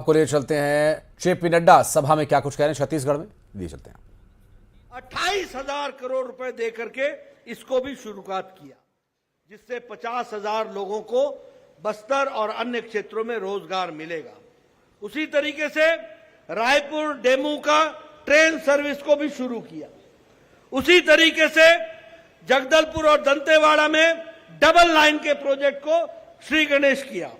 आपको लिए चलते हैं जेपी नड्डा सभा में क्या कुछ कह रहे हैं छत्तीसगढ़ में, लिए चलते हैं। 28,000 करोड़ रुपए दे करके इसको भी शुरुआत किया, जिससे 50,000 लोगों को बस्तर और अन्य क्षेत्रों में रोजगार मिलेगा। उसी तरीके से रायपुर डेमू का ट्रेन सर्विस को भी शुरू किया। उसी तरीके से जगदलपुर और दंतेवाड़ा में डबल लाइन के प्रोजेक्ट को श्री गणेश किया।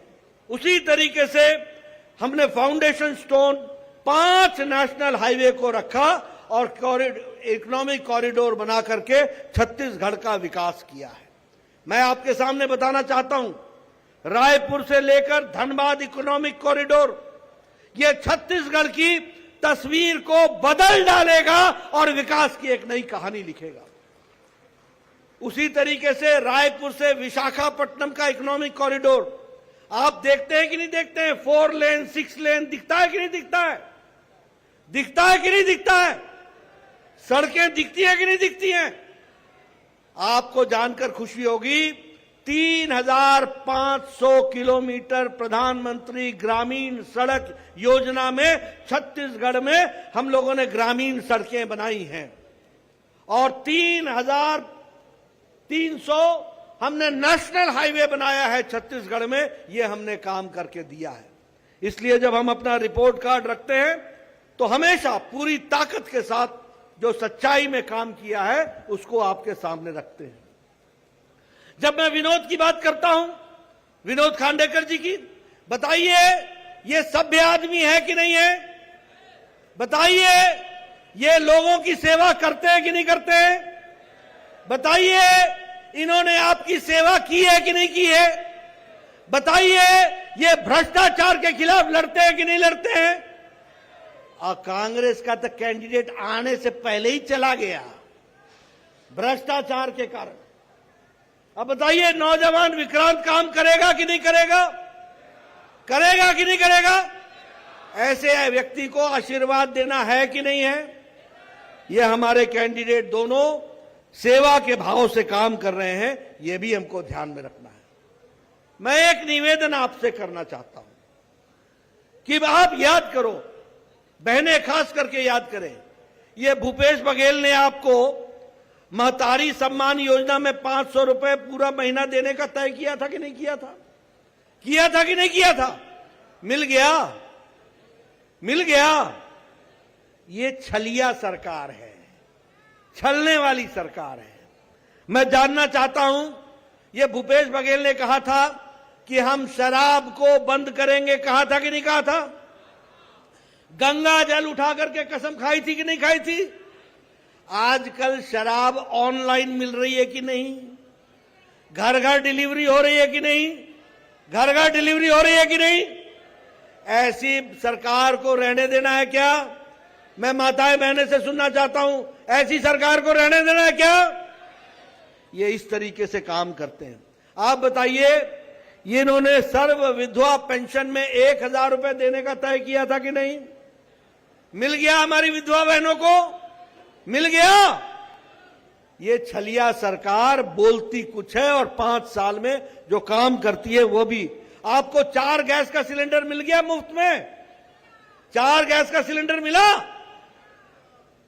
उसी तरीके से हमने फाउंडेशन स्टोन 5 नेशनल हाईवे को रखा और इकोनॉमिक कॉरिडोर बना करके छत्तीसगढ़ का विकास किया है। मैं आपके सामने बताना चाहता हूं, रायपुर से लेकर धनबाद इकोनॉमिक कॉरिडोर ये छत्तीसगढ़ की तस्वीर को बदल डालेगा और विकास की एक नई कहानी लिखेगा। उसी तरीके से रायपुर से विशाखापट्टनम का इकोनॉमिक कॉरिडोर आप देखते हैं कि नहीं देखते हैं? 4 लेन 6 लेन दिखता है कि नहीं दिखता है? दिखता है कि नहीं दिखता है? सड़कें दिखती है कि नहीं दिखती हैं? आपको जानकर खुशी होगी 3,500 किलोमीटर प्रधानमंत्री ग्रामीण सड़क योजना में छत्तीसगढ़ में हम लोगों ने ग्रामीण सड़कें बनाई हैं और 3,300 हमने नेशनल हाईवे बनाया है छत्तीसगढ़ में। ये हमने काम करके दिया है। इसलिए जब हम अपना रिपोर्ट कार्ड रखते हैं तो हमेशा पूरी ताकत के साथ जो सच्चाई में काम किया है उसको आपके सामने रखते हैं। जब मैं विनोद की बात करता हूं, विनोद खांडेकर जी की, बताइए ये सभ्य आदमी है कि नहीं है? बताइए ये लोगों की सेवा करते हैं कि नहीं करते हैं? बताइए इन्होंने आपकी सेवा की है कि नहीं की है? बताइए ये भ्रष्टाचार के खिलाफ लड़ते हैं कि नहीं लड़ते हैं? और कांग्रेस का तो कैंडिडेट आने से पहले ही चला गया भ्रष्टाचार के कारण। अब बताइए नौजवान विक्रांत काम करेगा कि नहीं करेगा? करेगा कि नहीं करेगा? ऐसे व्यक्ति को आशीर्वाद देना है कि नहीं है? ये हमारे कैंडिडेट दोनों सेवा के भाव से काम कर रहे हैं, ये भी हमको ध्यान में रखना है। मैं एक निवेदन आपसे करना चाहता हूं कि आप याद करो, बहनें खास करके याद करें, ये भूपेश बघेल ने आपको महतारी सम्मान योजना में 500 रुपए पूरा महीना देने का तय किया था कि नहीं किया था? किया था कि नहीं किया था? मिल गया? मिल गया? ये छलिया सरकार है, छलने वाली सरकार है। मैं जानना चाहता हूं, ये भूपेश बघेल ने कहा था कि हम शराब को बंद करेंगे, कहा था कि नहीं कहा था? गंगा जल उठा करके कसम खाई थी कि नहीं खाई थी? आजकल शराब ऑनलाइन मिल रही है कि नहीं? घर घर डिलीवरी हो रही है कि नहीं? घर घर डिलीवरी हो रही है कि नहीं? ऐसी सरकार को रहने देना है क्या? मैं माताएं बहनें से सुनना चाहता हूं, ऐसी सरकार को रहने देना है क्या? ये इस तरीके से काम करते हैं। आप बताइए, ये इन्होंने सर्व विधवा पेंशन में 1,000 रुपए देने का तय किया था कि नहीं? मिल गया हमारी विधवा बहनों को? मिल गया? ये छलिया सरकार बोलती कुछ है और 5 साल में जो काम करती है वो भी। आपको 4 गैस का सिलेंडर मिल गया मुफ्त में? 4 गैस का सिलेंडर मिला?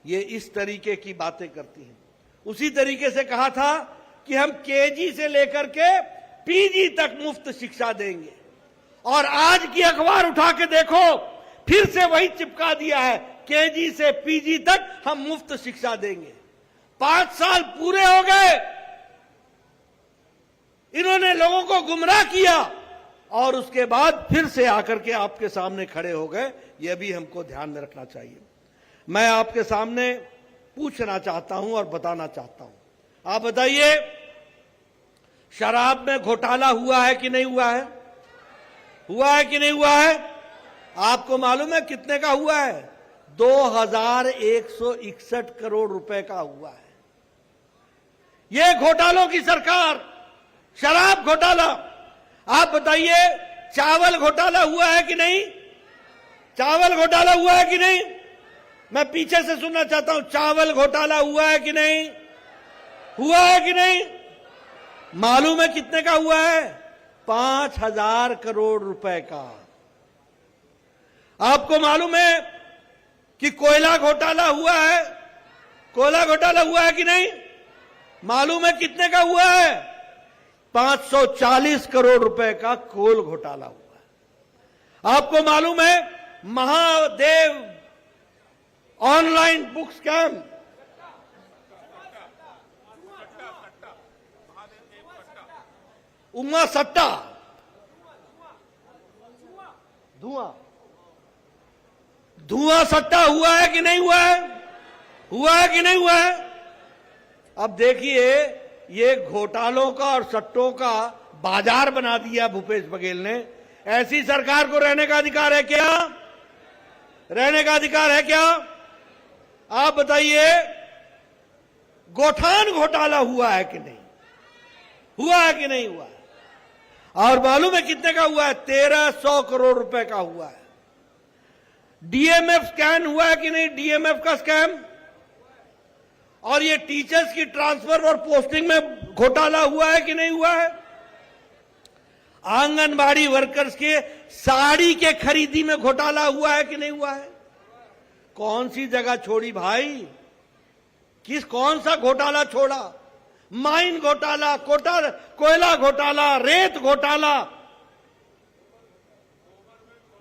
ये इस तरीके की बातें करती हैं। उसी तरीके से कहा था कि हम केजी से लेकर के पीजी तक मुफ्त शिक्षा देंगे, और आज की अखबार उठा के देखो, फिर से वही चिपका दिया है, केजी से पीजी तक हम मुफ्त शिक्षा देंगे। 5 साल पूरे हो गए, इन्होंने लोगों को गुमराह किया और उसके बाद फिर से आकर के आपके सामने खड़े हो गए। यह भी हमको ध्यान में रखना चाहिए। मैं आपके सामने पूछना चाहता हूं और बताना चाहता हूं, आप बताइए शराब में घोटाला हुआ है कि नहीं हुआ है? हुआ है कि नहीं हुआ है? आपको मालूम है कितने का हुआ है? 2,161 करोड़ रुपए का हुआ है। ये घोटालों की सरकार, शराब घोटाला। आप बताइए चावल घोटाला हुआ है कि नहीं? चावल घोटाला हुआ है कि नहीं? मैं पीछे से सुनना चाहता हूं, चावल घोटाला हुआ है कि नहीं? हुआ है कि नहीं? मालूम है कितने का हुआ है? 5,000 करोड़ रुपए का। आपको मालूम है कि कोयला घोटाला हुआ है? कोयला घोटाला हुआ है कि नहीं? मालूम है कितने का हुआ है? 540 करोड़ रुपए का कोल घोटाला हुआ है। आपको मालूम है Mahadev online book scam, Uma सट्टा, धुआं सट्टा हुआ है कि नहीं हुआ है? हुआ है कि नहीं हुआ है? अब देखिए, ये घोटालों का और सट्टों का बाजार बना दिया भूपेश बघेल ने। ऐसी सरकार को रहने का अधिकार है क्या? रहने का अधिकार है क्या? आप बताइए, गोठान घोटाला हुआ है कि नहीं? हुआ है कि नहीं हुआ है? और मालूम है कितने का हुआ है? 1300 करोड़ रुपए का हुआ है। डीएमएफ स्कैम हुआ है कि नहीं? डीएमएफ का स्कैम। और ये टीचर्स की ट्रांसफर और पोस्टिंग में घोटाला हुआ है कि नहीं हुआ है? आंगनबाड़ी वर्कर्स के साड़ी के खरीदी में घोटाला हुआ है कि नहीं हुआ है? कौन सी जगह छोड़ी भाई? कौन सा घोटाला छोड़ा? माइन घोटाला, कोयला घोटाला, रेत घोटाला,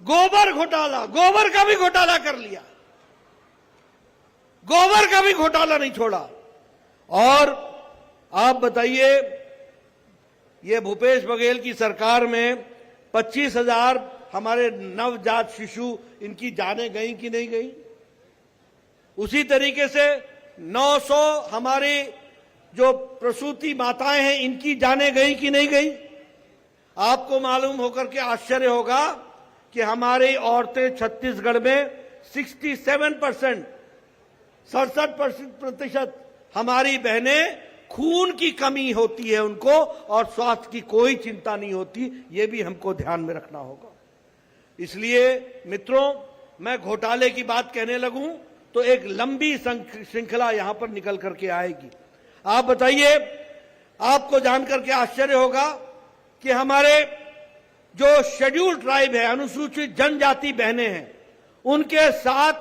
गोबर घोटाला, गोबर का भी घोटाला कर लिया, गोबर का भी घोटाला नहीं छोड़ा। और आप बताइए, ये भूपेश बघेल की सरकार में 25,000 हमारे नवजात शिशु, इनकी जानें गई कि नहीं गई? उसी तरीके से 900 हमारे जो प्रसूति माताएं हैं, इनकी जानें गई कि नहीं गई? आपको मालूम होकर के आश्चर्य होगा कि हमारी औरतें छत्तीसगढ़ में 67% हमारी बहनें खून की कमी होती है उनको, और स्वास्थ्य की कोई चिंता नहीं होती। ये भी हमको ध्यान में रखना होगा। इसलिए मित्रों, मैं घोटाले की बात कहने लगूं तो एक लंबी श्रृंखला यहां पर निकल करके आएगी। आप बताइए, आपको जानकर के आश्चर्य होगा कि हमारे जो शेड्यूल्ड ट्राइब है, अनुसूचित जनजाति बहनें हैं, उनके साथ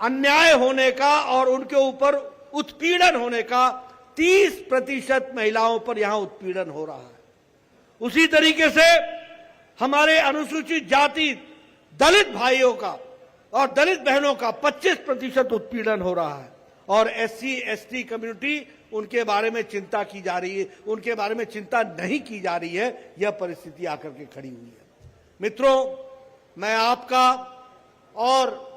अन्याय होने का और उनके ऊपर उत्पीड़न होने का 30% महिलाओं पर यहां उत्पीड़न हो रहा है। उसी तरीके से हमारे अनुसूचित जाति दलित भाइयों का और दलित बहनों का 25% उत्पीड़न हो रहा है। और एससी एसटी कम्युनिटी, उनके बारे में चिंता की जा रही है, उनके बारे में चिंता नहीं की जा रही है। यह परिस्थिति आकर के खड़ी हुई है। मित्रों, मैं आपका और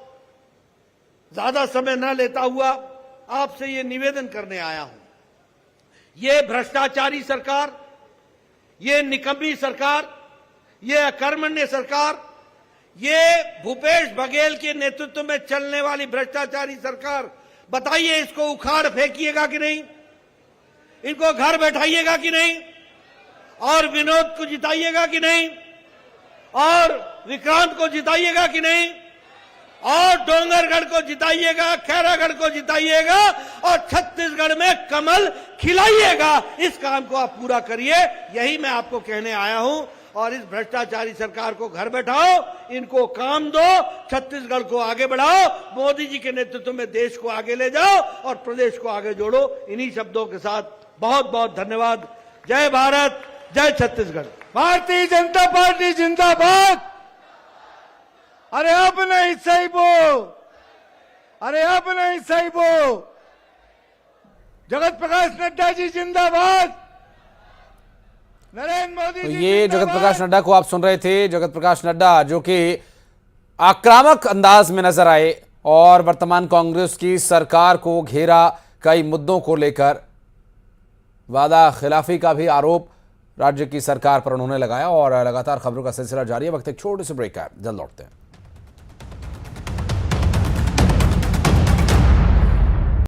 ज्यादा समय न लेता हुआ आपसे ये निवेदन करने आया हूं। ये भ्रष्टाचारी सरकार, ये निकम्मी सरकार, ये अकर्मण्य सरकार, ये भूपेश बघेल के नेतृत्व में चलने वाली भ्रष्टाचारी सरकार, बताइए इसको उखाड़ फेंकिएगा कि नहीं? इनको घर बैठाइएगा कि नहीं? और विनोद को जिताइएगा कि नहीं? और विक्रांत को जिताइएगा कि नहीं? और डोंगरगढ़ को जिताइएगा, खैरागढ़ को जिताइएगा, और छत्तीसगढ़ में कमल खिलाइएगा। इस काम को आप पूरा करिए, यही मैं आपको कहने आया हूं। और इस भ्रष्टाचारी सरकार को घर बैठाओ, इनको काम दो, छत्तीसगढ़ को आगे बढ़ाओ, मोदी जी के नेतृत्व में देश को आगे ले जाओ और प्रदेश को आगे जोड़ो। इन्हीं शब्दों के साथ बहुत बहुत धन्यवाद। जय भारत, जय छत्तीसगढ़। भारतीय जनता पार्टी जिंदाबाद। अरे अब नहीं सही बो, अरे अब नहीं सही बो। जगत प्रकाश नड्डा जी जिंदाबाद। नरेंद्र मोदी तो जी ये जिंदाबाद। जगत प्रकाश नड्डा को आप सुन रहे थे। जगत प्रकाश नड्डा जो कि आक्रामक अंदाज में नजर आए और वर्तमान कांग्रेस की सरकार को घेरा कई मुद्दों को लेकर वादा खिलाफी का भी आरोप राज्य की सरकार पर उन्होंने लगाया। और लगातार खबरों का सिलसिला जारी है। वक्त एक छोटे से ब्रेक है, जल्द लौटते हैं।